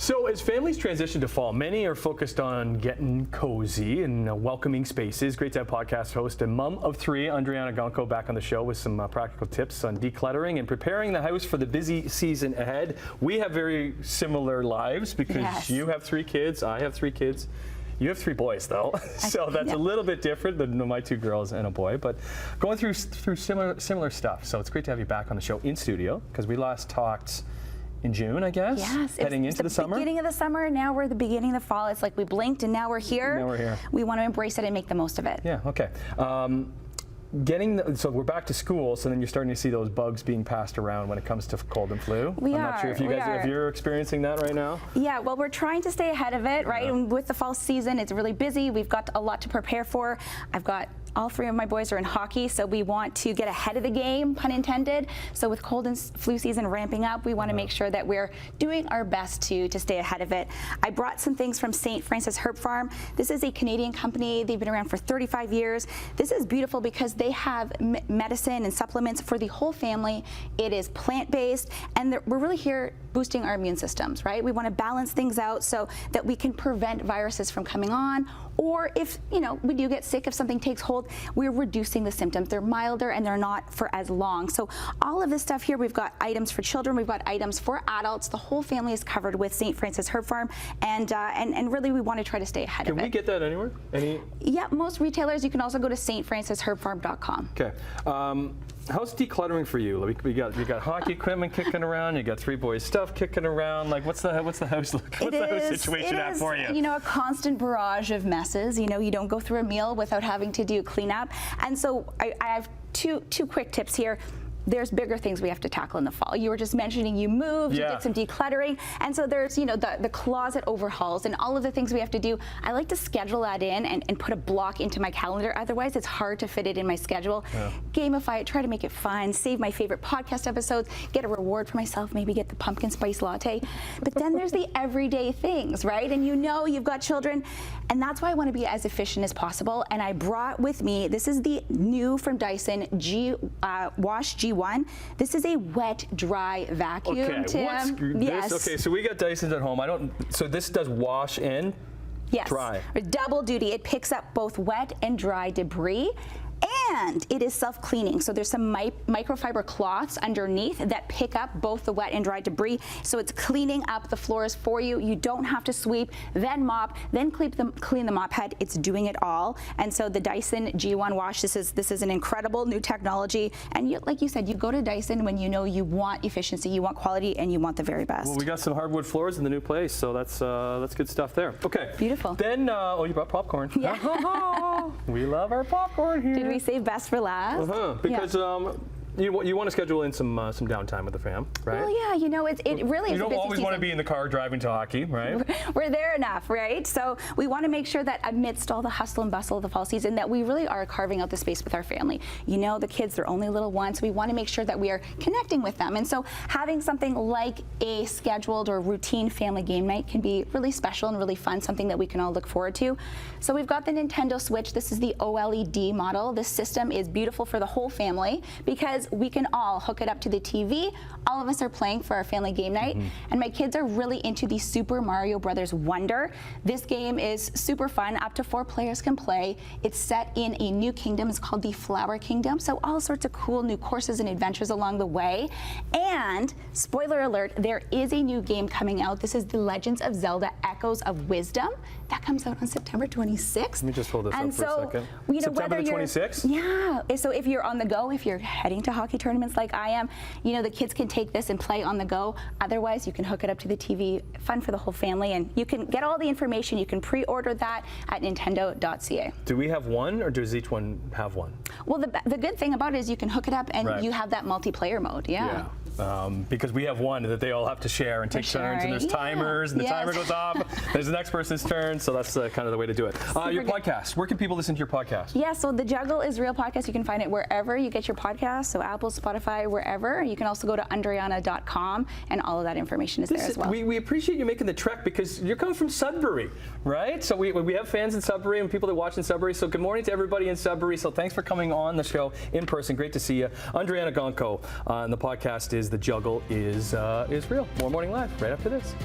So as families transition to fall, many are focused on getting cozy and welcoming spaces. Great to have podcast host and mom of three, Andryanna Gonko, back on the show with some practical tips on decluttering and preparing the house for the busy season ahead. We have very similar lives because you have 3 kids, I have 3 kids. You have 3 boys, though, so that's a little bit different than my 2 girls and a boy, but going through similar stuff. So it's great to have you back on the show in studio because we last talked in June, I guess. Yes, heading into the summer. Beginning of the summer. Now we're at the beginning of the fall. It's like we blinked and now we're here. Now we're here. We want to embrace it and make the most of it. Yeah. Okay. So we're back to school, so then you're starting to see those bugs being passed around when it comes to cold and flu. I'm not sure if if you're experiencing that right now. Yeah, well, we're trying to stay ahead of it, right? And with the fall season, it's really busy. We've got a lot to prepare for. I've got all 3 of my boys are in hockey, so we want to get ahead of the game, pun intended. So with cold and flu season ramping up, we want to make sure that we're doing our best to stay ahead of it. I brought some things from St. Francis Herb Farm. This is a Canadian company. They've been around for 35 years. This is beautiful because they have medicine and supplements for the whole family. It is plant-based, and we're really here boosting our immune systems, right? We want to balance things out so that we can prevent viruses from coming on, or if, we do get sick, if something takes hold, we're reducing the symptoms. They're milder and they're not for as long. So all of this stuff here, we've got items for children, we've got items for adults. The whole family is covered with St. Francis Herb Farm, and really we want to try to stay ahead of it. Can we get that anywhere? Yeah, most retailers. You can also go to stfrancisherbfarm.com. Okay. How's decluttering for you? You got hockey equipment kicking around. You got 3 boys' stuff kicking around. Like, what's the house look? What's the house situation at for you? A constant barrage of messes. You don't go through a meal without having to do cleanup. And so I have two quick tips here. There's bigger things we have to tackle in the fall. You were just mentioning you moved, you did some decluttering, and so there's the closet overhauls and all of the things we have to do. I like to schedule that in and put a block into my calendar. Otherwise, it's hard to fit it in my schedule. Yeah. Gamify it, try to make it fun, save my favorite podcast episodes, get a reward for myself, maybe get the pumpkin spice latte. But then there's the everyday things, right? And you've got children, and that's why I want to be as efficient as possible. And I brought with me, this is the new from Dyson Wash G1. This is a wet, dry vacuum, okay, Tim. Yes. Okay, so we got Dysons at home. So this does wash and dry. Double duty. It picks up both wet and dry debris. And it is self-cleaning, so there's some microfiber cloths underneath that pick up both the wet and dry debris, so it's cleaning up the floors for you. You don't have to sweep, then mop, then clean the mop head. It's doing it all. And so the Dyson G1 Wash, this is an incredible new technology. And like you said, you go to Dyson when you want efficiency, you want quality, and you want the very best. Well, we got some hardwood floors in the new place, so that's good stuff there. Okay. Beautiful. Then, you brought popcorn. Yeah. We love our popcorn here. Did we save best for last? Because you want to schedule in some downtime with the fam, right? Well, yeah, it really is. You don't always want to be in the car driving to hockey, right? We're there enough, right? So we want to make sure that amidst all the hustle and bustle of the fall season, that we really are carving out the space with our family. The kids, they're only little ones, so we want to make sure that we are connecting with them. And so having something like a scheduled or routine family game night can be really special and really fun, something that we can all look forward to. So we've got the Nintendo Switch. This is the OLED model. This system is beautiful for the whole family because we can all hook it up to the TV. All of us are playing for our family game night, and my kids are really into the Super Mario Brothers Wonder. This game is super fun. Up to 4 players can play. It's set in a new kingdom. It's called the Flower Kingdom, so all sorts of cool new courses and adventures along the way. And spoiler alert, there is a new game coming out. This is The Legends of Zelda Echoes of Wisdom. That comes out on September 26th. Let me just hold this up for a second. September 26th? Yeah. So if you're on the go, if you're heading to hockey tournaments like I am, the kids can take this and play on the go. Otherwise, you can hook it up to the TV. Fun for the whole family, and you can get all the information. You can pre-order that at nintendo.ca. Do we have one, or does each one have one? Well, the good thing about it is you can hook it up, and you have that multiplayer mode. Yeah. Because we have one that they all have to share and take turns, and there's timers, and the timer goes off. There's the next person's turn, so that's kind of the way to do it. Your podcast, where can people listen to your podcast? Yeah, so The Juggle is Real Podcast. You can find it wherever you get your podcasts, so Apple, Spotify, wherever. You can also go to Andryanna.com, and all of that information is there as well. We appreciate you making the trek because you're coming from Sudbury, right? So we have fans in Sudbury and people that watch in Sudbury, so good morning to everybody in Sudbury. So thanks for coming on the show in person. Great to see you. Andryanna Gonko, and the podcast is The Juggle is Real. More Morning Live right after this.